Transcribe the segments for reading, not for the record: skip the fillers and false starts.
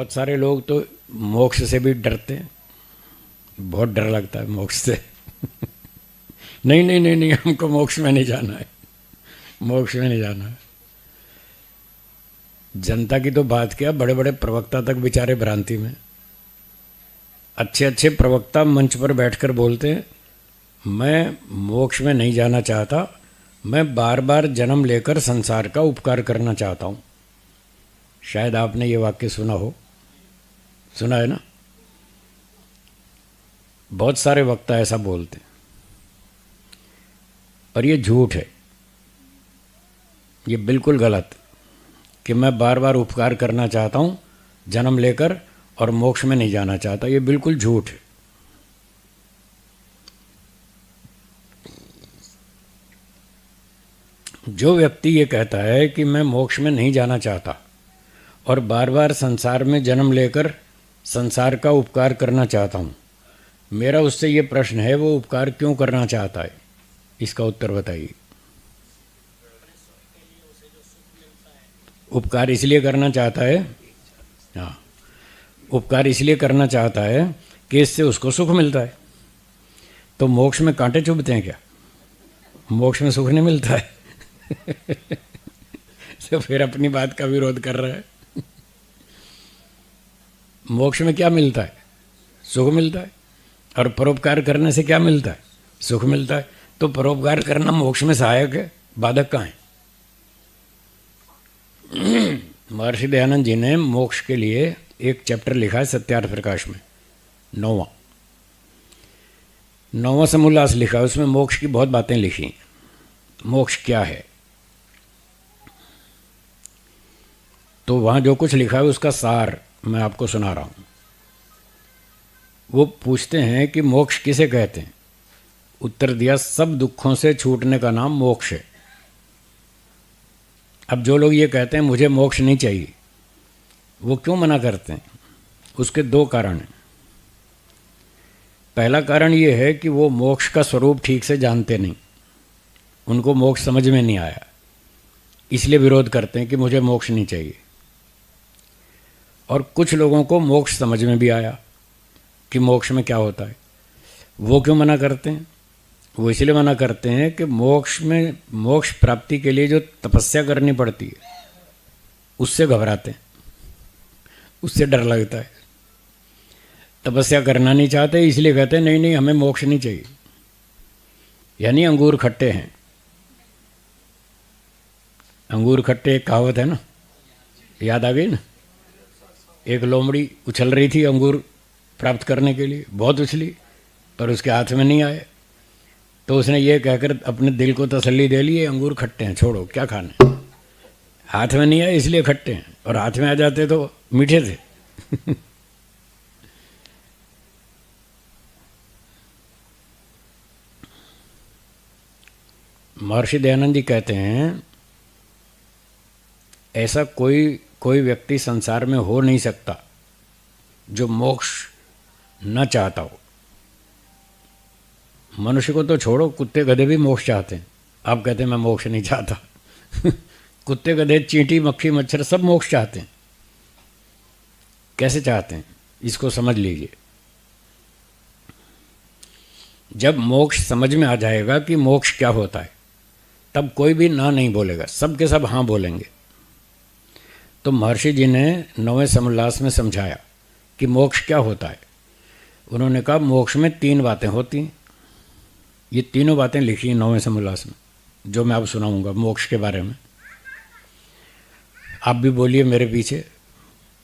बहुत सारे लोग तो मोक्ष से भी डरते हैं, बहुत डर लगता है मोक्ष से। नहीं नहीं नहीं नहीं, हमको मोक्ष में नहीं जाना है, मोक्ष में नहीं जाना है। जनता की तो बात क्या, बड़े बड़े प्रवक्ता तक बेचारे भ्रांति में। अच्छे अच्छे प्रवक्ता मंच पर बैठकर बोलते हैं मैं मोक्ष में नहीं जाना चाहता, मैं बार बार जन्म लेकर संसार का उपकार करना चाहता हूँ। शायद आपने ये वाक्य सुना हो, सुना है ना। बहुत सारे वक्ता ऐसा बोलते हैं, और ये झूठ है, ये बिल्कुल गलत कि मैं बार बार उपकार करना चाहता हूँ जन्म लेकर और मोक्ष में नहीं जाना चाहता, ये बिल्कुल झूठ है। जो व्यक्ति ये कहता है कि मैं मोक्ष में नहीं जाना चाहता और बार बार संसार में जन्म लेकर संसार का उपकार करना चाहता हूँ, मेरा उससे ये प्रश्न है वो उपकार क्यों करना चाहता है, इसका उत्तर बताइए। उपकार इसलिए करना चाहता है, हाँ, उपकार इसलिए करना चाहता है कि इससे उसको सुख मिलता है। तो मोक्ष में कांटे चुभते हैं क्या? मोक्ष में सुख नहीं मिलता है। तो फिर अपनी बात का विरोध कर रहा है। मोक्ष में क्या मिलता है? सुख मिलता है। और परोपकार करने से क्या मिलता है? सुख मिलता है। तो परोपकार करना मोक्ष में सहायक है, बाधक कहाँ है? महर्षि दयानंद जी ने मोक्ष के लिए एक चैप्टर लिखा है सत्यार्थ प्रकाश में, 9वां समोल्लास लिखा है। उसमें मोक्ष की बहुत बातें लिखी। मोक्ष क्या है, तो वहाँ जो कुछ लिखा है उसका सार मैं आपको सुना रहा हूँ। वो पूछते हैं कि मोक्ष किसे कहते हैं? उत्तर दिया, सब दुखों से छूटने का नाम मोक्ष है। अब जो लोग ये कहते हैं मुझे मोक्ष नहीं चाहिए, वो क्यों मना करते हैं? उसके दो कारण हैं। पहला कारण ये है कि वो मोक्ष का स्वरूप ठीक से जानते नहीं, उनको मोक्ष समझ में नहीं आया, इसलिए विरोध करते हैं कि मुझे मोक्ष नहीं चाहिए। और कुछ लोगों को मोक्ष समझ में भी आया कि मोक्ष में क्या होता है। वो क्यों मना करते हैं? वो इसलिए मना करते हैं कि मोक्ष प्राप्ति के लिए जो तपस्या करनी पड़ती है उससे घबराते हैं, उससे डर लगता है, तपस्या करना नहीं चाहते, इसलिए कहते हैं नहीं नहीं हमें मोक्ष नहीं चाहिए। यानी अंगूर खट्टे हैं। अंगूर खट्टे एक कहावत है ना, याद आ गई ना। एक लोमड़ी उछल रही थी अंगूर प्राप्त करने के लिए, बहुत उछली, पर उसके हाथ में नहीं आए। तो उसने ये कहकर अपने दिल को तसल्ली दे ली, अंगूर खट्टे हैं, छोड़ो क्या खाने। हाथ में नहीं आए इसलिए खट्टे हैं, और हाथ में आ जाते तो मीठे थे। महर्षि दयानंद जी कहते हैं ऐसा कोई व्यक्ति संसार में हो नहीं सकता जो मोक्ष न चाहता हो। मनुष्य को तो छोड़ो, कुत्ते गधे भी मोक्ष चाहते हैं। आप कहते हैं मैं मोक्ष नहीं चाहता। कुत्ते गधे चींटी मक्खी मच्छर सब मोक्ष चाहते हैं। कैसे चाहते हैं इसको समझ लीजिए। जब मोक्ष समझ में आ जाएगा कि मोक्ष क्या होता है, तब कोई भी ना नहीं बोलेगा, सब के सब हाँ बोलेंगे। तो महर्षि जी ने 9वें समोल्लास में समझाया कि मोक्ष क्या होता है। उन्होंने कहा मोक्ष में 3 बातें होती हैं। ये तीनों बातें लिखी हैं 9वें समोल्लास में, जो मैं अब सुनाऊंगा मोक्ष के बारे में। आप भी बोलिए मेरे पीछे।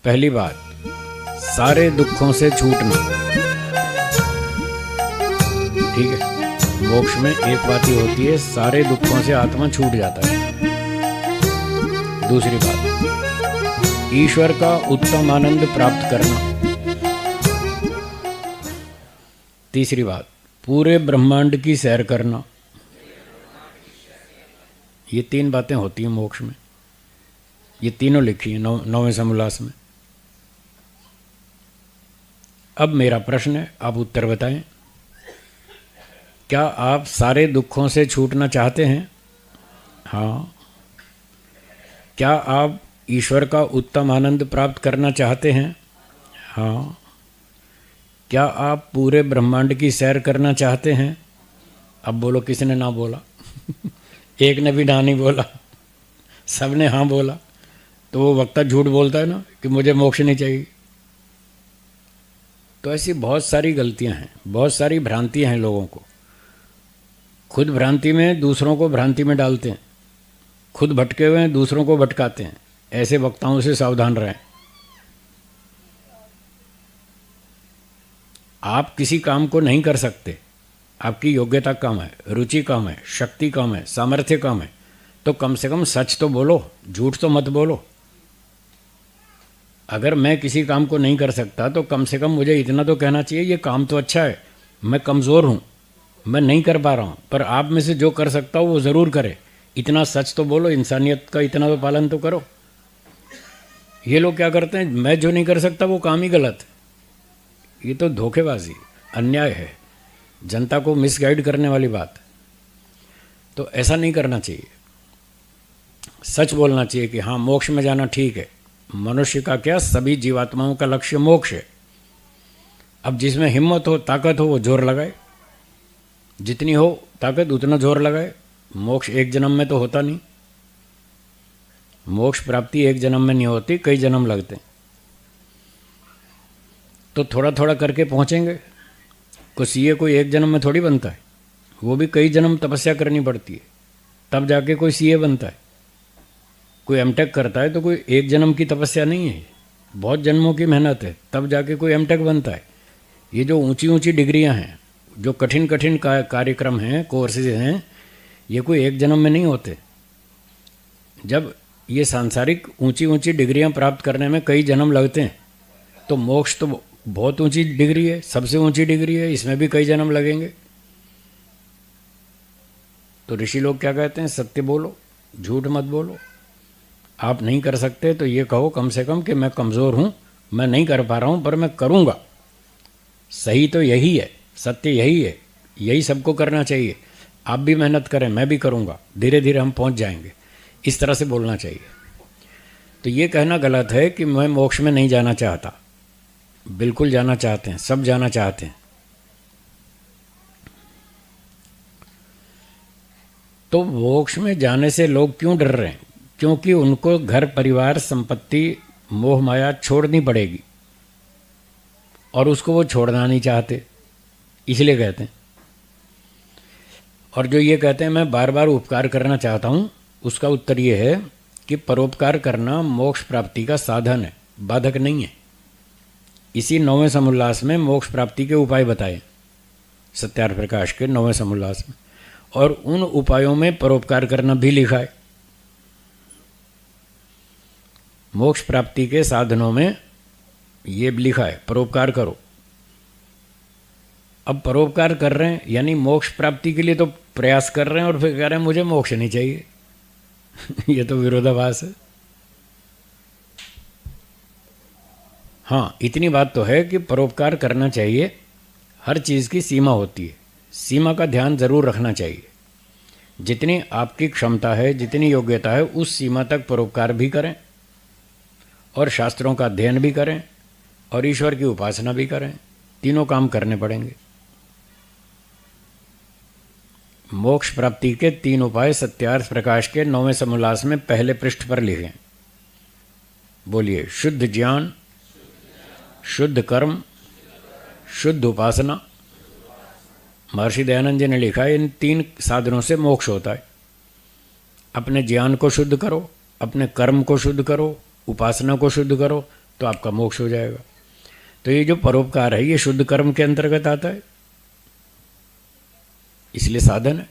पहली बात, सारे दुखों से छूटना। ठीक है, मोक्ष में एक बात ही होती है, सारे दुखों से आत्मा छूट जाता है। दूसरी बात, ईश्वर का उत्तम आनंद प्राप्त करना। तीसरी बात, पूरे ब्रह्मांड की सैर करना। ये 3 बातें होती हैं मोक्ष में। ये तीनों लिखी हैं 9वें समोल्लास में। अब मेरा प्रश्न है, आप उत्तर बताएं। क्या आप सारे दुखों से छूटना चाहते हैं? हाँ। क्या आप ईश्वर का उत्तम आनंद प्राप्त करना चाहते हैं? हाँ, क्या आप पूरे ब्रह्मांड की सैर करना चाहते हैं? अब बोलो किसने ना बोला? एक ने भी ना नहीं बोला, सब ने हाँ बोला। तो वो वक्ता झूठ बोलता है ना कि मुझे मोक्ष नहीं चाहिए। तो ऐसी बहुत सारी गलतियां हैं, बहुत सारी भ्रांतियां हैं लोगों को। खुद भ्रांति में दूसरों को भ्रांति में डालते हैं, खुद भटके हुए हैं दूसरों को भटकाते हैं। ऐसे वक्ताओं से सावधान रहें। आप किसी काम को नहीं कर सकते, आपकी योग्यता कम है, रुचि कम है, शक्ति कम है, सामर्थ्य कम है, तो कम से कम सच तो बोलो, झूठ तो मत बोलो। अगर मैं किसी काम को नहीं कर सकता तो कम से कम मुझे इतना तो कहना चाहिए, ये काम तो अच्छा है, मैं कमज़ोर हूँ, मैं नहीं कर पा रहा हूँ, पर आप में से जो कर सकता हो वो ज़रूर करे। इतना सच तो बोलो, इंसानियत का इतना तो पालन तो करो। ये लोग क्या करते हैं, मैं जो नहीं कर सकता वो काम ही गलत है। ये तो धोखेबाजी, अन्याय है, जनता को मिसगाइड करने वाली बात। तो ऐसा नहीं करना चाहिए, सच बोलना चाहिए कि हाँ मोक्ष में जाना ठीक है। मनुष्य का क्या, सभी जीवात्माओं का लक्ष्य मोक्ष है। अब जिसमें हिम्मत हो, ताकत हो, वो जोर लगाए, जितनी हो ताकत उतना जोर लगाए। मोक्ष एक जन्म में तो होता नहीं, मोक्ष प्राप्ति एक जन्म में नहीं होती, कई जन्म लगते हैं। तो थोड़ा थोड़ा करके पहुँचेंगे। कोई सीए कोई एक जन्म में थोड़ी बनता है, वो भी कई जन्म तपस्या करनी पड़ती है, तब जाके कोई सीए बनता है। कोई एमटेक करता है तो कोई एक जन्म की तपस्या नहीं है, बहुत जन्मों की मेहनत है, तब जाके कोई एमटेक बनता है। ये जो ऊंची ऊंची डिग्रियां हैं, जो कठिन कठिन कार्यक्रम हैं, कोर्सेज हैं, ये कोई एक जन्म में नहीं होते। जब ये सांसारिक ऊंची ऊंची डिग्रियां प्राप्त करने में कई जन्म लगते हैं, तो मोक्ष तो बहुत ऊंची डिग्री है, सबसे ऊंची डिग्री है, इसमें भी कई जन्म लगेंगे। तो ऋषि लोग क्या कहते हैं, सत्य बोलो, झूठ मत बोलो। आप नहीं कर सकते तो ये कहो कम से कम कि मैं कमज़ोर हूँ, मैं नहीं कर पा रहा हूँ, पर मैं करूँगा। सही तो यही है, सत्य यही है, यही सबको करना चाहिए। आप भी मेहनत करें, मैं भी करूँगा, धीरे धीरे हम पहुँच जाएंगे, इस तरह से बोलना चाहिए। तो ये कहना गलत है कि मैं मोक्ष में नहीं जाना चाहता। बिल्कुल जाना चाहते हैं, सब जाना चाहते हैं। तो मोक्ष में जाने से लोग क्यों डर रहे हैं? क्योंकि उनको घर परिवार संपत्ति मोह माया छोड़नी पड़ेगी, और उसको वो छोड़ना नहीं चाहते, इसलिए कहते हैं। और जो ये कहते हैं मैं बार बार उपकार करना चाहता हूँ, उसका उत्तर ये है कि परोपकार करना मोक्ष प्राप्ति का साधन है, बाधक नहीं है। इसी 9वें समुल्लास में मोक्ष प्राप्ति के उपाय बताए, सत्यार्थ प्रकाश के 9वें समुल्लास में, और उन उपायों में परोपकार करना भी लिखा है। मोक्ष प्राप्ति के साधनों में ये लिखा है परोपकार करो। अब परोपकार कर रहे हैं यानी मोक्ष प्राप्ति के लिए तो प्रयास कर रहे हैं, और फिर कह रहे हैं मुझे मोक्ष नहीं चाहिए। ये तो विरोधाभास है। हाँ, इतनी बात तो है कि परोपकार करना चाहिए, हर चीज़ की सीमा होती है, सीमा का ध्यान जरूर रखना चाहिए। जितनी आपकी क्षमता है, जितनी योग्यता है, उस सीमा तक परोपकार भी करें, और शास्त्रों का अध्ययन भी करें, और ईश्वर की उपासना भी करें। तीनों काम करने पड़ेंगे। मोक्ष प्राप्ति के 3 उपाय सत्यार्थ प्रकाश के 9वें समुल्लास में पहले पृष्ठ पर लिखे। बोलिए, शुद्ध ज्ञान, शुद्ध कर्म, शुद्ध उपासना। महर्षि दयानंद जी ने लिखा है इन 3 साधनों से मोक्ष होता है। अपने ज्ञान को शुद्ध करो, अपने कर्म को शुद्ध करो, उपासना को शुद्ध करो, तो आपका मोक्ष हो जाएगा। तो ये जो परोपकार है ये शुद्ध कर्म के अंतर्गत आता है, इसलिए साधन है,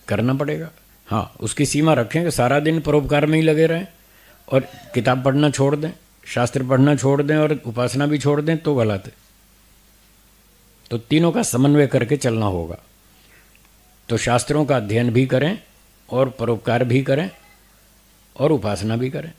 करना पड़ेगा। हाँ, उसकी सीमा रखें कि सारा दिन परोपकार में ही लगे रहें और किताब पढ़ना छोड़ दें, शास्त्र पढ़ना छोड़ दें और उपासना भी छोड़ दें, तो गलत है। तो तीनों का समन्वय करके चलना होगा। तो शास्त्रों का अध्ययन भी करें, और परोपकार भी करें, और उपासना भी करें।